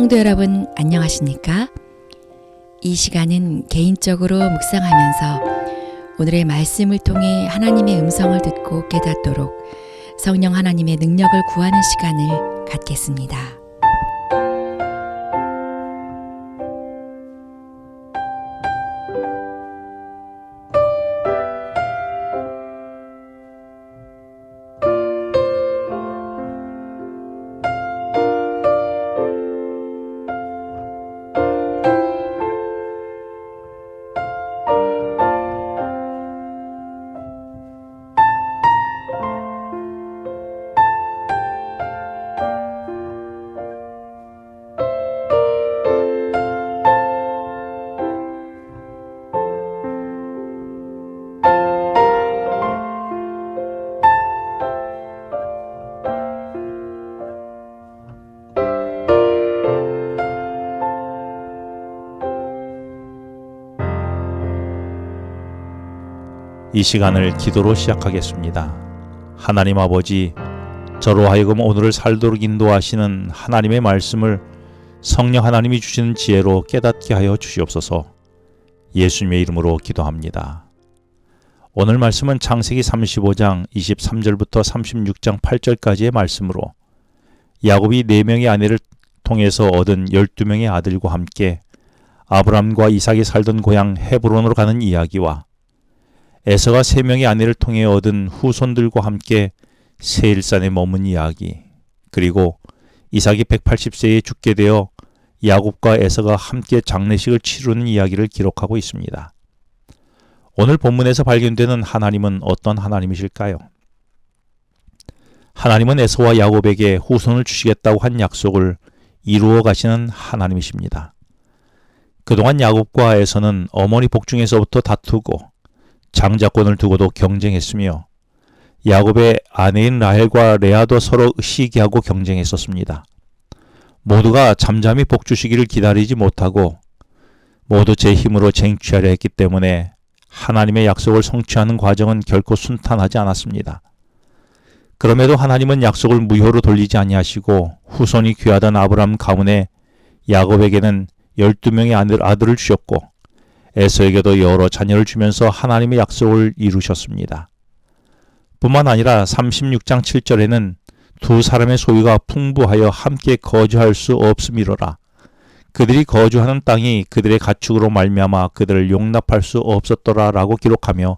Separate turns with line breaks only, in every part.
성도 여러분 안녕하십니까? 이 시간은 개인적으로 묵상하면서 오늘의 말씀을 통해 하나님의 음성을 듣고 깨닫도록 성령 하나님의 능력을 구하는 시간을 갖겠습니다.
이 시간을 기도로 시작하겠습니다. 하나님 아버지, 저로 하여금 오늘을 살도록 인도하시는 하나님의 말씀을 성령 하나님이 주시는 지혜로 깨닫게 하여 주시옵소서. 예수님의 이름으로 기도합니다. 오늘 말씀은 창세기 35장 23절부터 36장 8절까지의 말씀으로 야곱이 4명의 아내를 통해서 얻은 12명의 아들과 함께 아브람과 이삭이 살던 고향 헤브론으로 가는 이야기와 에서가 3명의 아내를 통해 얻은 후손들과 함께 세일산에 머문 이야기, 그리고 이삭이 180세에 죽게 되어 야곱과 에서가 함께 장례식을 치르는 이야기를 기록하고 있습니다. 오늘 본문에서 발견되는 하나님은 어떤 하나님이실까요? 하나님은 에서와 야곱에게 후손을 주시겠다고 한 약속을 이루어 가시는 하나님이십니다. 그동안 야곱과 에서는 어머니 복중에서부터 다투고 장자권을 두고도 경쟁했으며 야곱의 아내인 라헬과 레아도 서로 시기하고 경쟁했었습니다. 모두가 잠잠히 복주시기를 기다리지 못하고 모두 제 힘으로 쟁취하려 했기 때문에 하나님의 약속을 성취하는 과정은 결코 순탄하지 않았습니다. 그럼에도 하나님은 약속을 무효로 돌리지 아니하시고 후손이 귀하던 아브람 가문에 야곱에게는 12명의 아들을 주셨고 에서에게도 여러 자녀를 주면서 하나님의 약속을 이루셨습니다. 뿐만 아니라 36장 7절에는 두 사람의 소유가 풍부하여 함께 거주할 수 없음이로라. 그들이 거주하는 땅이 그들의 가축으로 말미암아 그들을 용납할 수 없었더라 라고 기록하며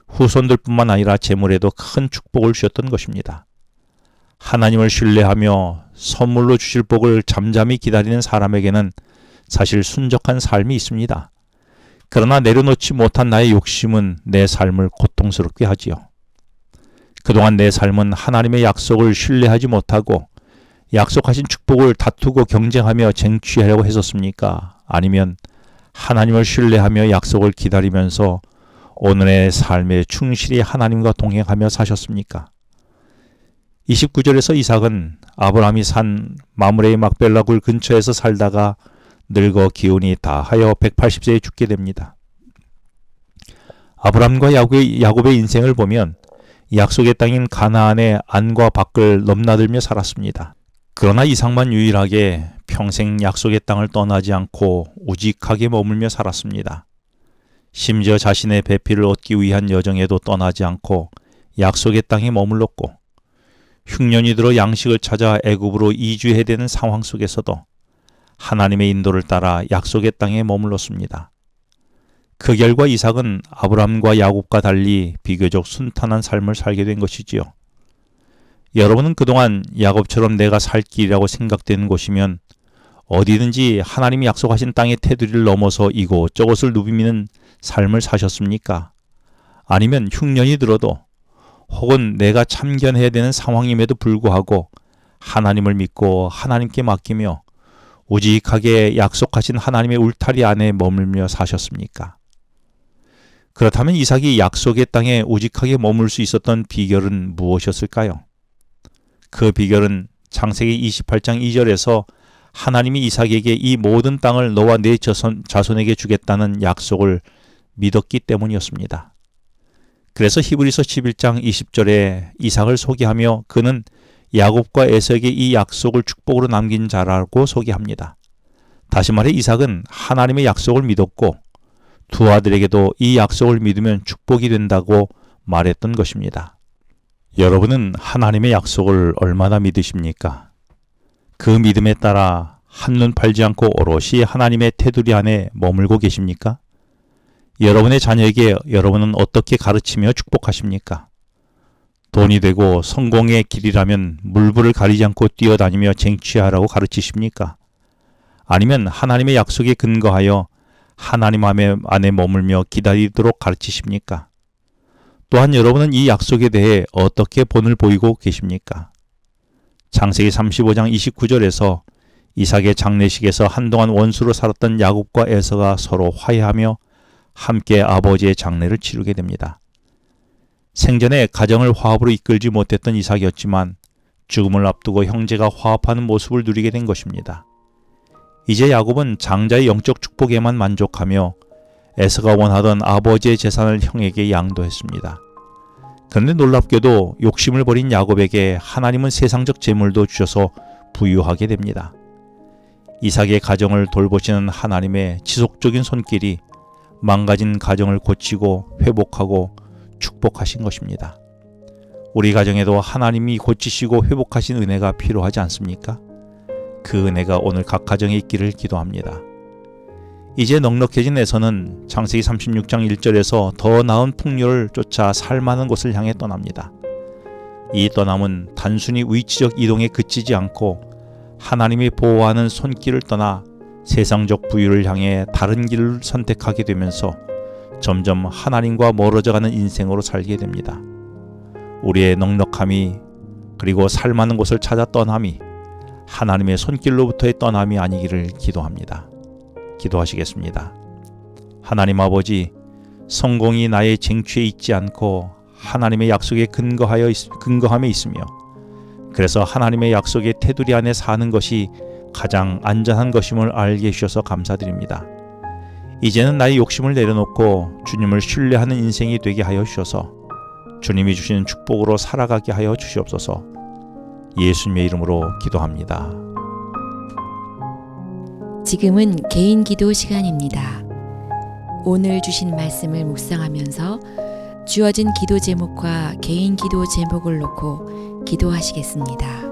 후손들뿐만 아니라 재물에도 큰 축복을 주셨던 것입니다. 하나님을 신뢰하며 선물로 주실 복을 잠잠히 기다리는 사람에게는 사실 순적한 삶이 있습니다. 그러나 내려놓지 못한 나의 욕심은 내 삶을 고통스럽게 하지요. 그동안 내 삶은 하나님의 약속을 신뢰하지 못하고 약속하신 축복을 다투고 경쟁하며 쟁취하려고 했었습니까? 아니면 하나님을 신뢰하며 약속을 기다리면서 오늘의 삶에 충실히 하나님과 동행하며 사셨습니까? 29절에서 이삭은 아브라함이 산 마므레의 막벨라 굴 근처에서 살다가 늙어 기운이 다하여 180세에 죽게 됩니다. 아브람과 야곱의 인생을 보면 약속의 땅인 가나안의 안과 밖을 넘나들며 살았습니다. 그러나 이삭만 유일하게 평생 약속의 땅을 떠나지 않고 우직하게 머물며 살았습니다. 심지어 자신의 배필을 얻기 위한 여정에도 떠나지 않고 약속의 땅에 머물렀고 흉년이 들어 양식을 찾아 애굽으로 이주해야 되는 상황 속에서도 하나님의 인도를 따라 약속의 땅에 머물렀습니다. 그 결과 이삭은 아브람과 야곱과 달리 비교적 순탄한 삶을 살게 된 것이지요. 여러분은 그동안 야곱처럼 내가 살 길이라고 생각되는 곳이면 어디든지 하나님이 약속하신 땅의 테두리를 넘어서 이곳저곳을 누비미는 삶을 사셨습니까? 아니면 흉년이 들어도 혹은 내가 참견해야 되는 상황임에도 불구하고 하나님을 믿고 하나님께 맡기며 우직하게 약속하신 하나님의 울타리 안에 머물며 사셨습니까? 그렇다면 이삭이 약속의 땅에 우직하게 머물 수 있었던 비결은 무엇이었을까요? 그 비결은 창세기 28장 2절에서 하나님이 이삭에게 이 모든 땅을 너와 네 자손에게 주겠다는 약속을 믿었기 때문이었습니다. 그래서 히브리서 11장 20절에 이삭을 소개하며 그는 야곱과 에서에게 이 약속을 축복으로 남긴 자라고 소개합니다. 다시 말해 이삭은 하나님의 약속을 믿었고 두 아들에게도 이 약속을 믿으면 축복이 된다고 말했던 것입니다. 여러분은 하나님의 약속을 얼마나 믿으십니까? 그 믿음에 따라 한눈 팔지 않고 오롯이 하나님의 테두리 안에 머물고 계십니까? 여러분의 자녀에게 여러분은 어떻게 가르치며 축복하십니까? 돈이 되고 성공의 길이라면 물불을 가리지 않고 뛰어다니며 쟁취하라고 가르치십니까? 아니면 하나님의 약속에 근거하여 하나님 안에 머물며 기다리도록 가르치십니까? 또한 여러분은 이 약속에 대해 어떻게 본을 보이고 계십니까? 창세기 35장 29절에서 이삭의 장례식에서 한동안 원수로 살았던 야곱과 에서가 서로 화해하며 함께 아버지의 장례를 치르게 됩니다. 생전에 가정을 화합으로 이끌지 못했던 이삭이었지만 죽음을 앞두고 형제가 화합하는 모습을 누리게 된 것입니다. 이제 야곱은 장자의 영적 축복에만 만족하며 에서가 원하던 아버지의 재산을 형에게 양도했습니다. 그런데 놀랍게도 욕심을 버린 야곱에게 하나님은 세상적 재물도 주셔서 부유하게 됩니다. 이삭의 가정을 돌보시는 하나님의 지속적인 손길이 망가진 가정을 고치고 회복하고 축복하신 것입니다. 우리 가정에도 하나님이 고치시고 회복하신 은혜가 필요하지 않습니까? 그 은혜가 오늘 각 가정에 있기를 기도합니다. 이제 넉넉해진 에서는 창세기 36장 1절에서 더 나은 풍요를 쫓아 살만한 곳을 향해 떠납니다. 이 떠남은 단순히 위치적 이동에 그치지 않고 하나님이 보호하는 손길을 떠나 세상적 부유를 향해 다른 길을 선택하게 되면서 점점 하나님과 멀어져가는 인생으로 살게 됩니다. 우리의 넉넉함이 그리고 살만한 곳을 찾아 떠남이 하나님의 손길로부터의 떠남이 아니기를 기도합니다. 기도하시겠습니다. 하나님 아버지, 성공이 나의 쟁취에 있지 않고 하나님의 약속에 근거함에 있으며 그래서 하나님의 약속의 테두리 안에 사는 것이 가장 안전한 것임을 알게 해주셔서 감사드립니다. 이제는 나의 욕심을 내려놓고 주님을 신뢰하는 인생이 되게 하여 주셔서 주님이 주시는 축복으로 살아가게 하여 주시옵소서. 예수님의 이름으로 기도합니다.
지금은 개인 기도 시간입니다. 오늘 주신 말씀을 묵상하면서 주어진 기도 제목과 개인 기도 제목을 놓고 기도하시겠습니다.